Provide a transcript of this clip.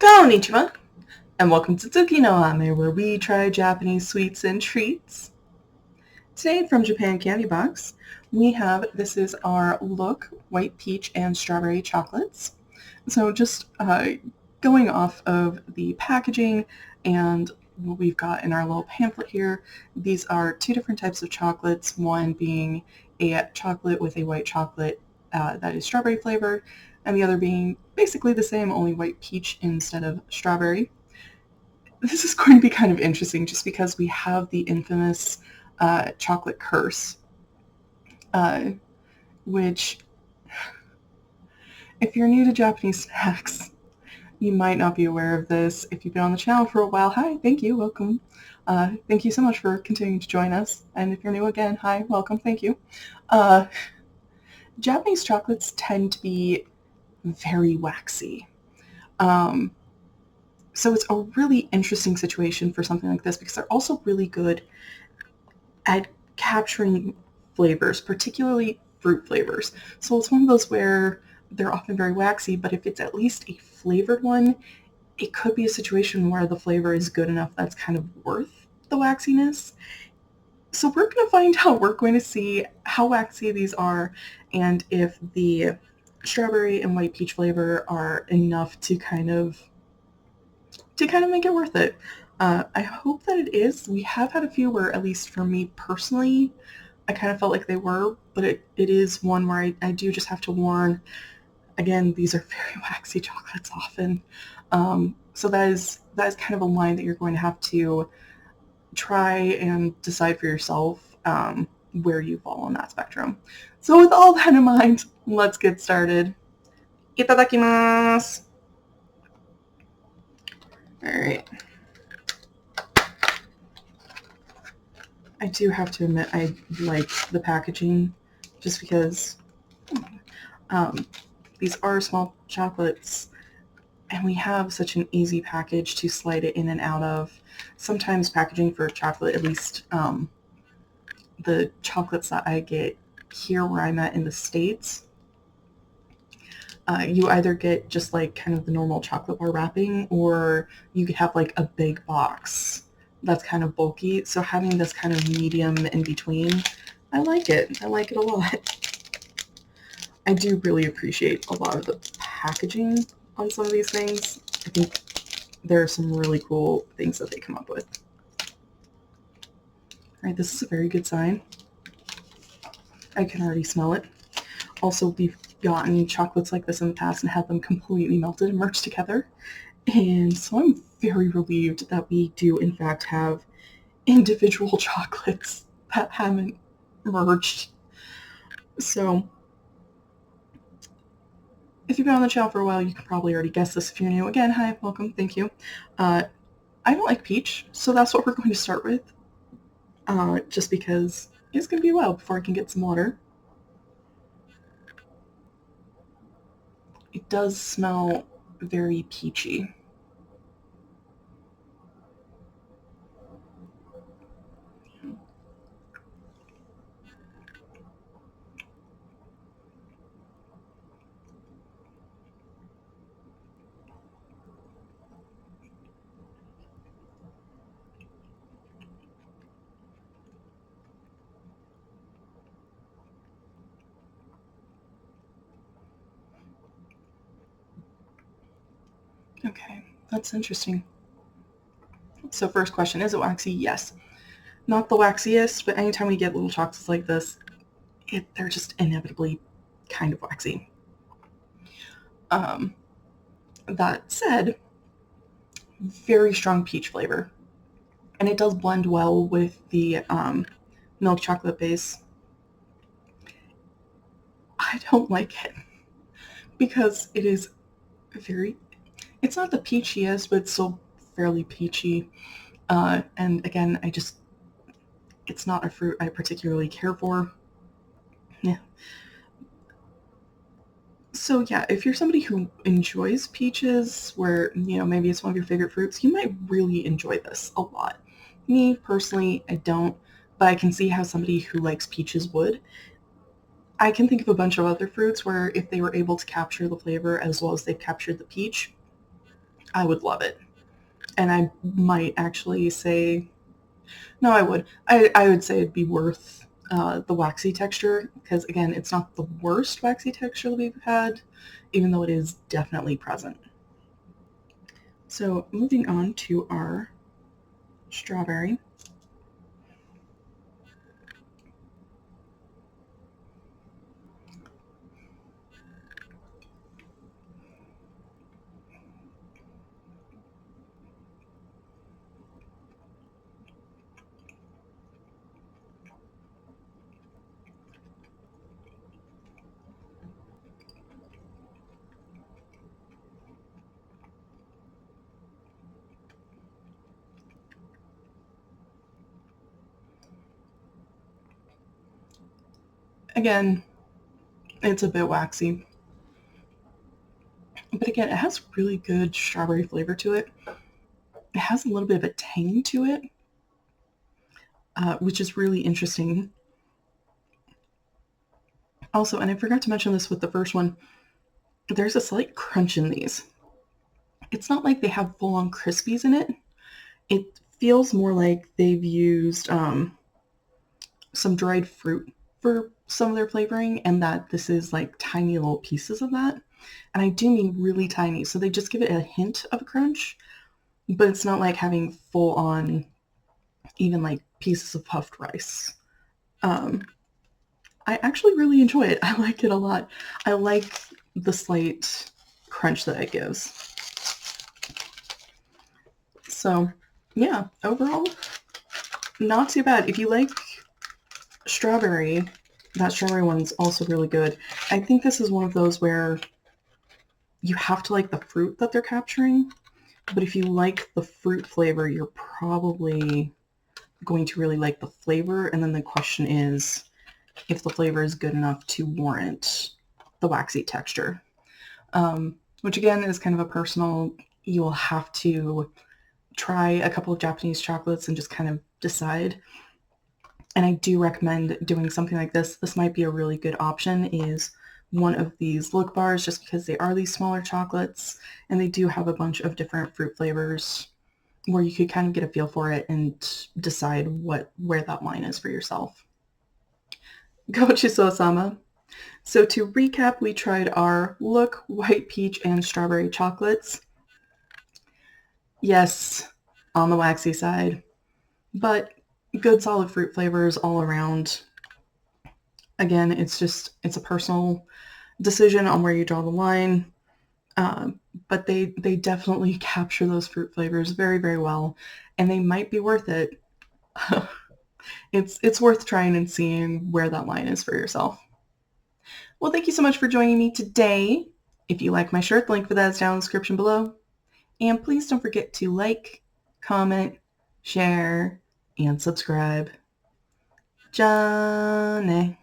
Konnichiwa, and welcome to Tsuki no Ame, where we try Japanese sweets and treats. Today from Japan Candy Box, this is our Look White Peach and Strawberry Chocolates. So just going off of the packaging and what we've got in our little pamphlet here, these are two different types of chocolates, one being a chocolate with a white chocolate that is strawberry flavored, and the other being basically the same, only white peach instead of strawberry. This is going to be kind of interesting just because we have the infamous chocolate curse, which, if you're new to Japanese snacks, you might not be aware of this. If you've been on the channel for a while, hi, thank you, welcome. Thank you so much for continuing to join us. And if you're new again, hi, welcome, thank you. Japanese chocolates tend to be very waxy. So it's a really interesting situation for something like this because they're also really good at capturing flavors, particularly fruit flavors. So it's one of those where they're often very waxy, but if it's at least a flavored one, it could be a situation where the flavor is good enough that's kind of worth the waxiness. So we're going to find out. We're going to see how waxy these are and if the strawberry and white peach flavor are enough to kind of make it worth it. I hope that it is. We have had a few where, at least for me personally, I kind of felt like they were, but it is one where I do just have to warn. Again, these are very waxy chocolates often. So that is kind of a line that you're going to have to try and decide for yourself where you fall on that spectrum. So with all that in mind, let's get started. Itadakimasu! Alright. I do have to admit I like the packaging just because these are small chocolates and we have such an easy package to slide it in and out of. Sometimes packaging for chocolate, at least the chocolates that I get here where I'm at in the States, you either get just like kind of the normal chocolate bar wrapping, or you could have like a big box that's kind of bulky. So having this kind of medium in between, I like it. I like it a lot. I do really appreciate a lot of the packaging on some of these things. I think there are some really cool things that they come up with. All right, this is a very good sign. I can already smell it. Also, we've gotten chocolates like this in the past and had them completely melted and merged together. And so I'm very relieved that we do in fact have individual chocolates that haven't merged. So if you've been on the channel for a while, you can probably already guess this. If you're new, again, hi, welcome, thank you. I don't like peach, so that's what we're going to start with. Just because it's going to be a while before I can get some water. It does smell very peachy. Okay, that's interesting. So first question, is it waxy? Yes. Not the waxiest, but anytime we get little chocolates like this, they're just inevitably kind of waxy. That said, very strong peach flavor. And it does blend well with the milk chocolate base. I don't like it because it is it's not the peachiest, but it's still fairly peachy. And again, it's not a fruit I particularly care for. Yeah. So yeah, if you're somebody who enjoys peaches, where, maybe it's one of your favorite fruits, you might really enjoy this a lot. Me, personally, I don't, but I can see how somebody who likes peaches would. I can think of a bunch of other fruits where if they were able to capture the flavor as well as they've captured the peach, I would love it. And I might actually say, no, I would. I would say it'd be worth the waxy texture because, again, it's not the worst waxy texture that we've had, even though it is definitely present. So moving on to our strawberry. Again, it's a bit waxy, but again, it has really good strawberry flavor to it. It has a little bit of a tang to it, which is really interesting. Also, and I forgot to mention this with the first one, there's a slight crunch in these. It's not like they have full-on crispies in it. It feels more like they've used some dried fruit for some of their flavoring, and that this is like tiny little pieces of that. And I do mean really tiny, so they just give it a hint of a crunch, but it's not like having full-on, even like pieces of puffed rice. Um, I actually really enjoy it. I like it a lot. I like the slight crunch that it gives. So, yeah, overall, not too bad. If you like strawberry, that strawberry one's also really good. I think this is one of those where you have to like the fruit that they're capturing, but if you like the fruit flavor, you're probably going to really like the flavor. And then the question is if the flavor is good enough to warrant the waxy texture, which again is kind of a personal, you will have to try a couple of Japanese chocolates and just kind of decide. And I do recommend doing something like this. This might be a really good option, is one of these look bars, just because they are these smaller chocolates and they do have a bunch of different fruit flavors where you could kind of get a feel for it and decide where that line is for yourself. Gochiso-sama. So to recap, we tried our Look, White Peach, and Strawberry chocolates. Yes, on the waxy side, but good solid fruit flavors all around. Again, it's a personal decision on where you draw the line, but they definitely capture those fruit flavors very, very well, and they might be worth it. It's worth trying and seeing where that line is for yourself. Well, thank you so much for joining me today. If you like my shirt, the link for that is down in the description below. And please don't forget to like, comment, share, and subscribe. Johnny.